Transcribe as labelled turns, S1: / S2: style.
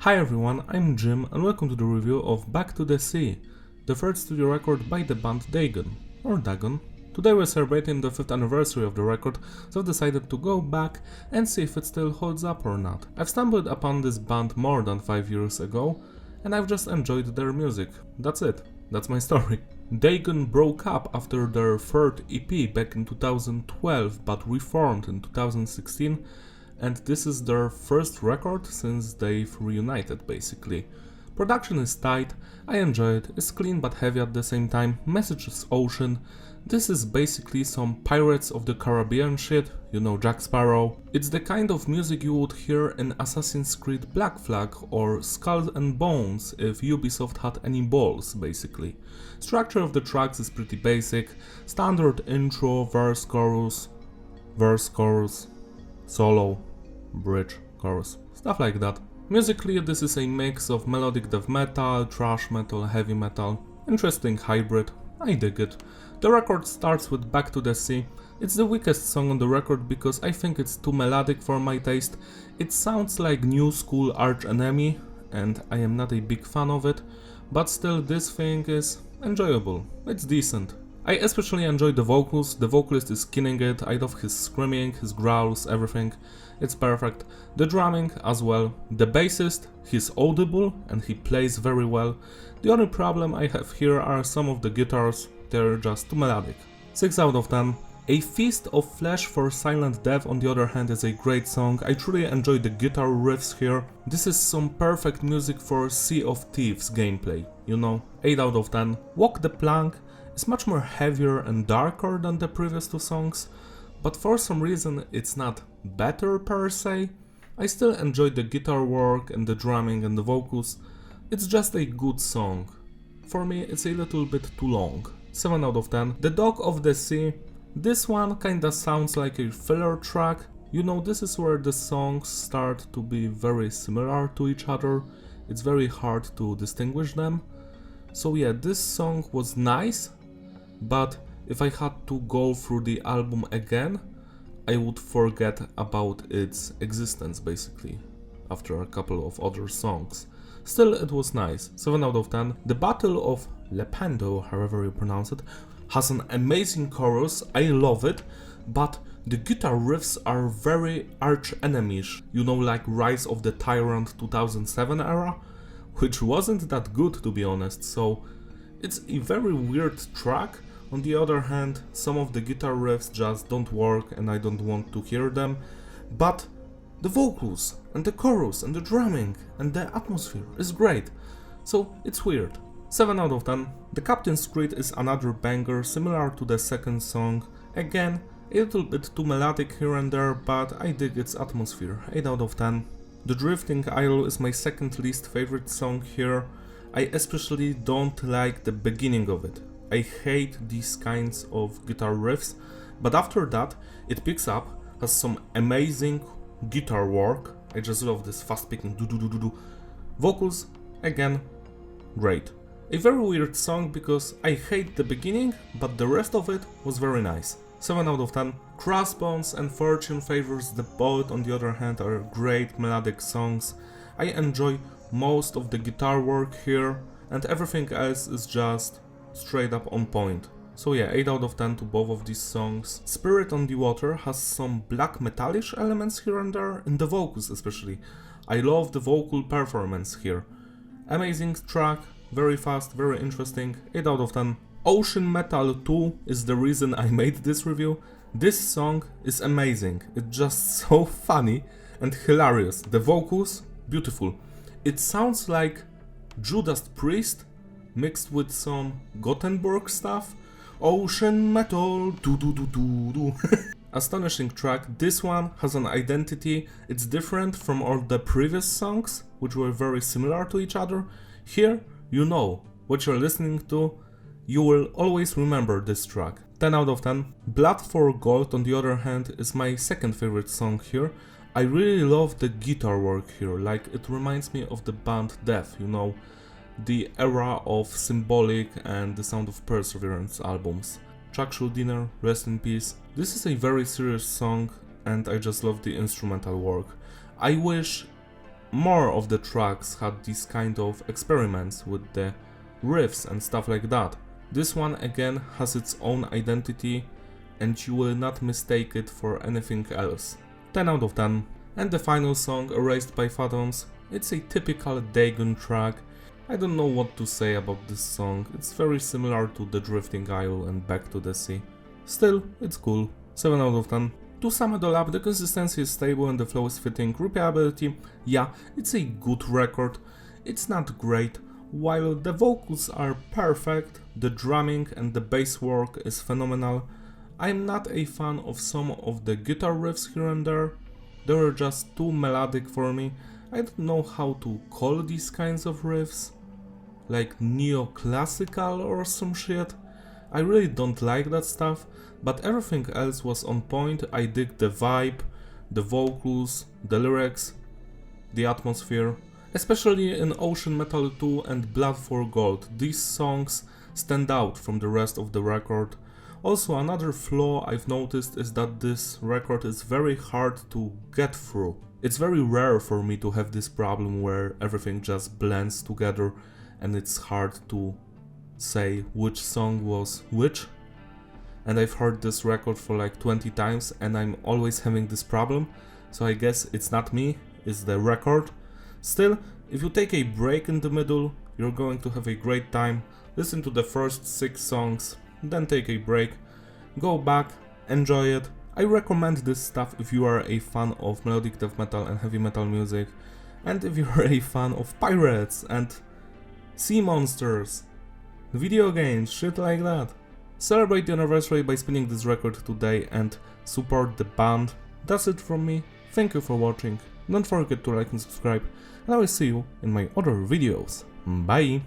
S1: Hi everyone, I'm Jim and welcome to the review of Back to the Sea, the third studio record by the band Dagon, or Dagon. Today we're celebrating the 5th anniversary of the record, so I've decided to go back and see if it still holds up or not. I've stumbled upon this band more than 5 years ago, and I've just enjoyed their music. That's it. That's my story. Dagon broke up after their third EP back in 2012, but reformed in 2016, and this is their first record since they've reunited basically. Production is tight, I enjoy it, it's clean but heavy at the same time, message is ocean. This is basically some Pirates of the Caribbean shit, you know, Jack Sparrow. It's the kind of music you would hear in Assassin's Creed Black Flag or Skulls and Bones if Ubisoft had any balls, basically. Structure of the tracks is pretty basic, standard intro, verse, chorus, solo, bridge, chorus, stuff like that. Musically, this is a mix of melodic death metal, thrash metal, heavy metal. Interesting hybrid, I dig it. The record starts with Back to the Sea. It's the weakest song on the record because I think it's too melodic for my taste. It sounds like new school Arch Enemy, and I am not a big fan of it, but still this thing is enjoyable, it's decent. I especially enjoy the vocals, the vocalist is killing it, I love his screaming, his growls, everything, it's perfect. The drumming as well. The bassist, he's audible and he plays very well. The only problem I have here are some of the guitars, they're just too melodic. 6 out of 10. A Feast of Flesh for Silent Death on the other hand is a great song, I truly enjoy the guitar riffs here. This is some perfect music for Sea of Thieves gameplay, you know, 8 out of 10. Walk the Plank is much more heavier and darker than the previous two songs, but for some reason it's not better per se. I still enjoy the guitar work and the drumming and the vocals, it's just a good song. For me it's a little bit too long, 7 out of 10. The Dog of the Sea, this one kinda sounds like a filler track, you know, this is where the songs start to be very similar to each other, it's very hard to distinguish them. So yeah, this song was nice, but if I had to go through the album again, I would forget about its existence basically, after a couple of other songs. Still, it was nice, 7 out of 10. The Battle of Lepanto, however you pronounce it, has an amazing chorus, I love it, but the guitar riffs are very Arch Enemy-ish, you know, like Rise of the Tyrant 2007 era, which wasn't that good to be honest, so it's a very weird track. On the other hand, some of the guitar riffs just don't work and I don't want to hear them, but the vocals and the chorus and the drumming and the atmosphere is great, so it's weird. 7 out of 10. The Captain's Creed is another banger similar to the second song, again a little bit too melodic here and there, but I dig its atmosphere, 8 out of 10. The Drifting Isle is my second least favorite song here, I especially don't like the beginning of it. I hate these kinds of guitar riffs, but after that it picks up, has some amazing guitar work, I just love this fast picking do. Vocals, again, great. A very weird song because I hate the beginning, but the rest of it was very nice. 7 out of 10. Crossbones and Fortune Favors the Boat on the other hand are great melodic songs. I enjoy most of the guitar work here, and everything else is just straight up on point. So yeah, 8 out of 10 to both of these songs. Spirit on the Water has some black metallish elements here and there, in the vocals especially. I love the vocal performance here. Amazing track, very fast, very interesting, 8 out of 10. Ocean Metal 2 is the reason I made this review. This song is amazing, it's just so funny and hilarious. The vocals, beautiful. It sounds like Judas Priest mixed with some Gothenburg stuff. Ocean Metal, do. Astonishing track. This one has an identity, it's different from all the previous songs, which were very similar to each other. Here, you know what you're listening to, you will always remember this track. 10 out of 10. Blood for Gold, on the other hand, is my second favorite song here. I really love the guitar work here, like it reminds me of the band Death, you know, the era of Symbolic and the Sound of Perseverance albums. Chuck Schuldiner, rest in peace. This is a very serious song and I just love the instrumental work. I wish more of the tracks had these kind of experiments with the riffs and stuff like that. This one again has its own identity and you will not mistake it for anything else. 10 out of 10. And the final song, Erased by Phantoms, it's a typical Dagon track. I don't know what to say about this song, it's very similar to The Drifting Isle and Back to the Sea. Still, it's cool, 7 out of 10. To sum it all up, the consistency is stable and the flow is fitting. Replayability, yeah, it's a good record, it's not great. While the vocals are perfect, the drumming and the bass work is phenomenal. I'm not a fan of some of the guitar riffs here and there. They were just too melodic for me. I don't know how to call these kinds of riffs. Like neoclassical or some shit. I really don't like that stuff, but everything else was on point. I dig the vibe, the vocals, the lyrics, the atmosphere. Especially in Ocean Metal 2 and Blood for Gold, these songs stand out from the rest of the record. Also, another flaw I've noticed is that this record is very hard to get through. It's very rare for me to have this problem where everything just blends together and it's hard to say which song was which. And I've heard this record for like 20 times and I'm always having this problem, so I guess it's not me, it's the record. Still, if you take a break in the middle, you're going to have a great time. Listen to the first 6 songs, then take a break, go back, enjoy it. I recommend this stuff if you are a fan of melodic death metal and heavy metal music, and if you are a fan of pirates and sea monsters, video games, shit like that. Celebrate the anniversary by spinning this record today and support the band. That's it from me, thank you for watching, don't forget to like and subscribe, and I will see you in my other videos. Bye!